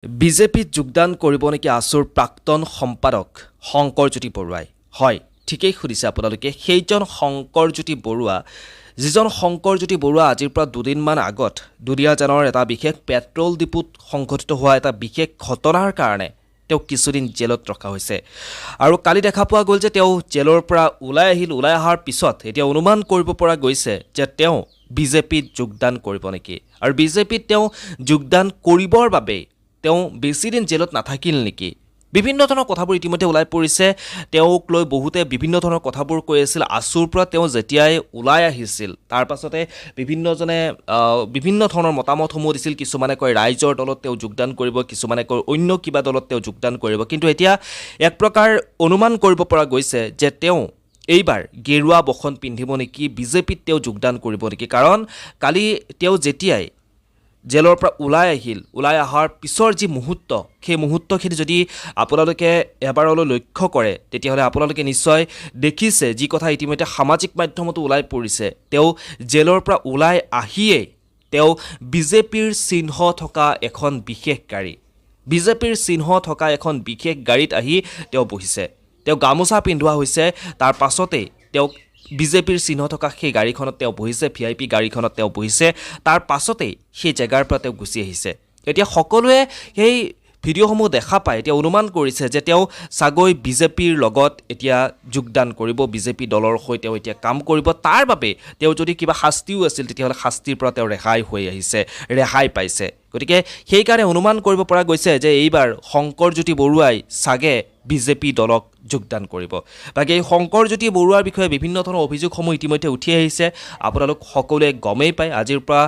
বিজেপিত যোগদান কৰিব নেকি আছুৰ প্ৰাক্তন সম্পাদক শংকৰজ্যোতি বৰুৱাই হয় ঠিকই শুনিছে আপোনালোকে সেইজন শংকৰজ্যোতি বৰুৱা যিজন শংকৰজ্যোতি বৰুৱা আজিৰ পৰা দুদিনমান আগত দুলীয়াজানৰ এটা বিশেষ পেট্ৰল ডিপুত সংঘটিত হোৱা এটা বিশেষ ঘটনাৰ কাৰণে তেওঁ কিছুদিন জেলত ৰখা হৈছে আৰু কালি দেখা পোৱা গ'ল যে তেওঁ জেলৰ পৰা ওলাই অহাৰ পিছত এতিয়া অনুমান কৰিব পৰা গৈছে যে তেওঁ বিজেপিত যোগদান কৰিব নেকি আৰু বিজেপিত তেওঁ যোগদান কৰিবৰ বাবে তেওঁ বেছিদিন জেলত নাথাকিল নেকি বিভিন্ন ধৰণৰ কথাবোৰ ইতিমধ্যে ওলাই পৰিছে তেওঁক লৈ বহুতে বিভিন্ন ধৰণৰ কথাবোৰ কৈ আছিল আছুৰ পৰা তেওঁ যেতিয়াই ওলাই আহিছিল তাৰ পাছতে বিভিন্নজনে বিভিন্ন ধৰণৰ মতামতসমূহ দিছিল কিছুমানে কয় ৰাইজৰ দলত তেওঁ যোগদান কৰিব কিছুমানে কয় অন্য কিবা দলত তেওঁ যোগদান কৰিব কিন্তু এতিয়া এক প্ৰকাৰ অনুমান কৰিব পৰা গৈছে যে তেওঁ এইবাৰ গেৰুৱা বসন পিন্ধিব নেকি বিজেপিত তেওঁ যোগদান কৰিব নেকি কাৰণ কালি তেওঁ যেতিয়াই জেলৰ পৰা ওলাই অহাৰ পিছৰ যি মুহূৰ্ত সেই মুহূৰ্তখিনি যদি আপোনালোকে এবাৰলৈ লক্ষ্য কৰে তেতিয়াহ'লে আপোনালোকে নিশ্চয় দেখিছে যি কথা ইতিমধ্যে সামাজিক মাধ্যমতো ওলাই পৰিছে তেওঁ জেলৰ পৰা ওলাই আহিয়েই তেওঁ বিজেপিৰ চিহ্ন থকা এখন বিশেষ গাড়ীত আহি তেওঁ বহিছে তেওঁ গামোচা পিন্ধোৱা হৈছে তাৰ পাছতেই তেওঁক বিজেপিৰ চিহ্ন থকা সেই গাড়ীখনত তেওঁ বহিছে VIP গাড়ীখনত তেওঁ বহিছে তাৰ পাছতেই সেই জেগাৰ পৰা তেওঁ গুচি আহিছে এতিয়া সকলোৱে সেই ভিডিঅ'সমূহ দেখা পায় এতিয়া অনুমান কৰিছে যে তেওঁ সাগৈ বিজেপিৰ লগত এতিয়া যোগদান কৰিব বিজেপি দলৰ সৈতে তেওঁ এতিয়া কাম কৰিব তাৰ বাবে তেওঁ যদি কিবা শাস্তিও আছিল তেতিয়াহ'লে শাস্তিৰ পৰা তেওঁ ৰেহাই পাইছে গতিকে সেইকাৰণে অনুমান কৰিব পৰা গৈছে যে এইবাৰ শংকৰজ্যোতি বৰুৱাই সাগে বিজেপি দলক যোগদান কৰিব বাকী এই শংকৰজ্যোতি বৰুৱাৰ বিষয়ে বিভিন্ন ধৰণৰ অভিযোগসমূহ ইতিমধ্যে উঠি আহিছে আপোনালোক সকলোৱে গমেই পায় আজিৰ পৰা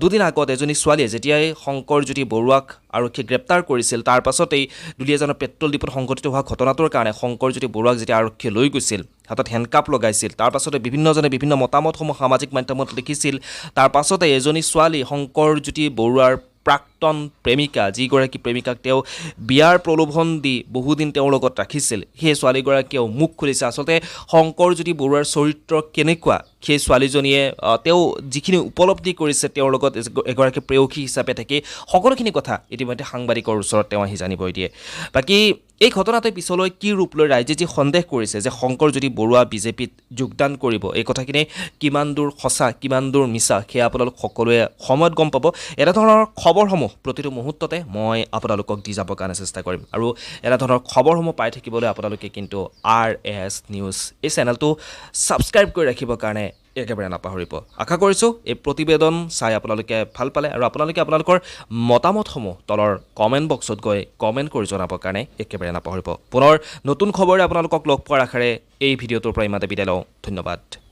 দুদিন আগত এজনী ছোৱালীয়ে যেতিয়াই শংকৰজ্যোতি বৰুৱাক আৰক্ষীয়ে গ্ৰেপ্তাৰ কৰিছিল তাৰ পাছতেই দুলীয়াজানৰ পেট্ৰল ডিপুত সংঘটিত হোৱা ঘটনাটোৰ কাৰণে শংকৰজ্যোতি বৰুৱাক যেতিয়া আৰক্ষীয়ে লৈ গৈছিল হাতত হেণ্ডকাপ লগাইছিল তাৰ পাছতে বিভিন্নজনে বিভিন্ন মতামতসমূহ সামাজিক মাধ্যমত লিখিছিল তাৰ পাছতে এজনী ছোৱালী শংকৰজ্যোতি বৰুৱাৰ প্ৰাক্তন প্ৰেমিকা যিগৰাকী প্ৰেমিকাক তেওঁ বিয়াৰ প্ৰলোভন দি বহুদিন তেওঁৰ লগত ৰাখিছিল সেই ছোৱালীগৰাকীয়েও মুখ খুলিছে আচলতে শংকৰজ্যোতি বৰুৱাৰ চৰিত্ৰ কেনেকুৱা সেই ছোৱালীজনীয়ে তেওঁ যিখিনি উপলব্ধি কৰিছে তেওঁৰ লগত এগৰাকী প্ৰেয়সী হিচাপে থাকি সকলোখিনি কথা ইতিমধ্যে সাংবাদিকৰ ওচৰত তেওঁ আহি জানিবই দিয়ে বাকী এই ঘটনাটোৰ পিছলৈ কি ৰূপ লৈ ৰাইজে যি সন্দেহ কৰিছে যে শংকৰজ্যোতি বৰুৱা বিজেপিত যোগদান কৰিব এই কথাখিনি কিমান দূৰ সঁচা কিমান দূৰ মিছা সেয়া আপোনালোক সকলোৱে সময়ত গম পাব এনেধৰণৰ খবৰসমূহ প্ৰতিটো মুহূৰ্ততে মই আপোনালোকক দি যাবৰ কাৰণে চেষ্টা কৰিম আৰু এনেধৰণৰ খবৰসমূহ পাই থাকিবলৈ আপোনালোকে কিন্তু RS নিউজ এই চেনেলটো ছাবস্ক্ৰাইব কৰি ৰাখিবৰ কাৰণে একেবাৰে নাপাহৰিব আশা কৰিছোঁ এই প্ৰতিবেদন চাই আপোনালোকে ভাল পালে আৰু আপোনালোকে আপোনালোকৰ মতামতসমূহ তলৰ কমেণ্ট বক্সত গৈ কমেণ্ট কৰি জনাবৰ কাৰণে একেবাৰে নাপাহৰিব পুনৰ নতুন খবৰে আপোনালোকক লগ পোৱাৰ আশাৰে এই ভিডিঅ'টোৰ পৰা ইমানতে বিদায় লওঁ ধন্যবাদ